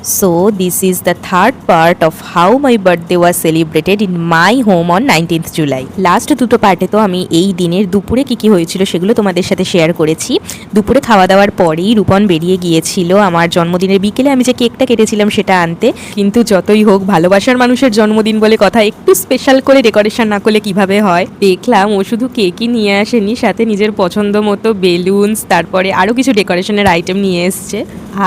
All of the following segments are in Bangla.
So this is the third part of how my birthday was celebrated in my home on 19th July. Last দুটো পার্টে তো আমি এই দিনের দুপুরে কি হয়েছিল সেগুলো তোমাদের সাথে শেয়ার করেছি। দুপুরে খাওয়া দাওয়ার পরেই রূপন বেরিয়ে গিয়েছিল আমার জন্মদিনের বিকেলে আমি যে কেকটা কেটেছিলাম সেটা আনতে। কিন্তু যতই হোক ভালোবাসার মানুষের জন্মদিন বলে কথা, একটু স্পেশাল করে ডেকোরেশন না করলে কিভাবে হয়। দেখলাম ও শুধু কেকই নিয়ে আসেনি, সাথে নিজের পছন্দ মতো বেলুনস, তারপরে আরও কিছু ডেকোরেশনের আইটেম নিয়ে এসছে।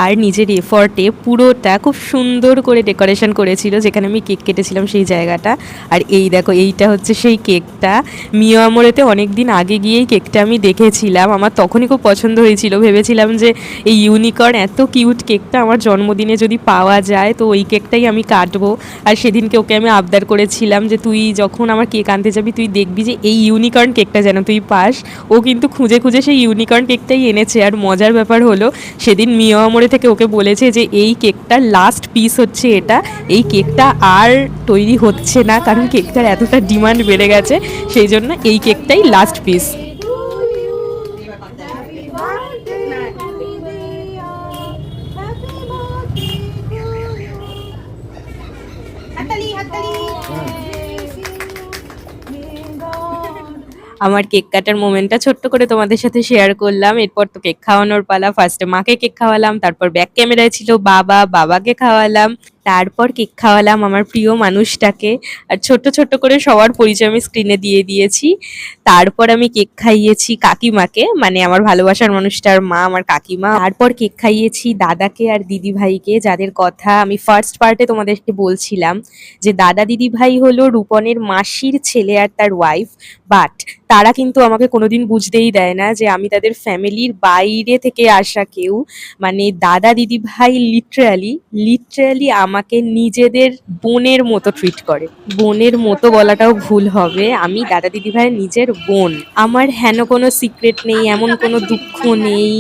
আর নিজের এফর্টে পুরোটা খুব সুন্দর করে ডেকোরেশন করেছিল যেখানে আমি কেক কেটেছিলাম সেই জায়গাটা। আর এই দেখো, এইটা হচ্ছে সেই কেকটা। মিয়ামোরেতে অনেক দিন আগে গিয়েই কেকটা আমি দেখেছিলাম, আমার তখনই খুব পছন্দ হয়েছিল। ভেবেছিলাম যে এই ইউনিকর্ন এত কিউট কেকটা আমার জন্মদিনে যদি পাওয়া যায় তো ওই কেকটাই আমি কাটবো। আর সেদিনকে ওকে আমি আবদার করেছিলাম যে তুই যখন আমার কেক আনতে যাবি তুই দেখবি যে এই ইউনিকর্ন কেকটা যেন তুই পাস। ও কিন্তু খুঁজে খুঁজে সেই ইউনিকর্ন কেকটাই এনেছে। আর মজার ব্যাপার হলো সেদিন মিয়ামোরে থেকে ওকে বলেছে যে এই কেকটার লাস্ট পিস হচ্ছে এটা, এই কেকটা আর তৈরি হচ্ছে না কারণ কেকটার এতটা ডিমান্ড বেড়ে গেছে, সেই জন্য এই কেকটাই লাস্ট পিস। আমার কেক কাটার মোমেন্টটা ছোট্ট করে তোমাদের সাথে শেয়ার করলাম। এরপর তো কেক খাওয়ানোর পালা। ফার্স্টে মাকে কেক খাওয়ালাম, তারপর ব্যাক ক্যামেরায় ছিল বাবাকে খাওয়ালাম, তারপর কেক খাওয়ালাম আমার প্রিয় মানুষটাকে। আর ছোট্ট ছোট্ট করে সবার পরিচয় আমি স্ক্রিনে দিয়ে দিয়েছি। তারপর আমি কেক খাইয়েছি কাকিমাকে, মানে আমার ভালোবাসার মানুষটার মা আমার কাকিমা। তারপর কেক খাইয়েছি দাদাকে আর দিদি ভাইকে, যাদের কথা আমি ফার্স্ট পার্টে তোমাদেরকে বলছিলাম যে দাদা দিদি ভাই হলো রূপনের মাসির ছেলে আর তার ওয়াইফ। বাট তারা কিন্তু আমাকে কোনোদিন বুঝতেই দেয় না যে আমি তাদের ফ্যামিলির বাইরে থেকে আসা কেউ। মানে দাদা দিদি ভাই লিটারালি আমাকে নিজেদের বোনের মতো ট্রিট করে। বোনের মতো বলাটাও ভুল হবে, আমি দাদা দিদি ভাইয়ের নিজের বোন। আমার হেন কোনো সিক্রেট নেই, এমন কোনো দুঃখ নেই,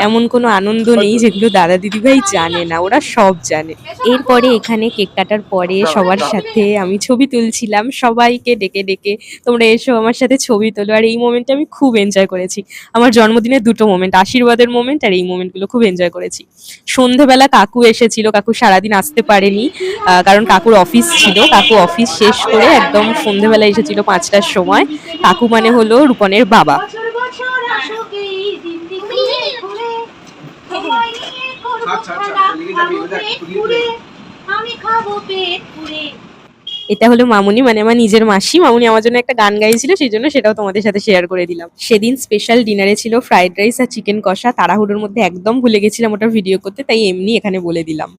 এমন কোনো আনন্দ নেই যেগুলো দাদা দিদি ভাই জানে না, ওরা সব জানে। এরপরে এখানে কেক কাটার পরে সবার সাথে আমি ছবি তুলছিলাম, সবাইকে ডেকে ডেকে তোমরা এসো আমার সাথে ছবি তোলো। আর এই মোমেন্টটা আমি খুব এনজয় করেছি। আমার জন্মদিনের দুটো মোমেন্ট, আশীর্বাদের মোমেন্ট আর এই মোমেন্টগুলো খুব এনজয় করেছি। সন্ধেবেলা কাকু এসেছিল, কাকু সারাদিন আসতে পারেনি কারণ কাকুর অফিস ছিল। কাকু অফিস শেষ করে একদম সন্ধেবেলা এসেছিল 5টার সময়। কাকু মানে হলো রূপনের বাবা। এটা হলো মামুনি, মানে আমার নিজের মাসি। মামুনি আমার জন্য একটা গান গাইছিল, সেই জন্য সেটাও তোমাদের সাথে শেয়ার করে দিলাম। সেদিন স্পেশাল ডিনারে ছিল ফ্রাইড রাইস আর চিকেন কষা। তাড়াহুড়োর মধ্যে একদম ভুলে গেছিলাম ওটা ভিডিও করতে, তাই এমনি এখানে বলে দিলাম।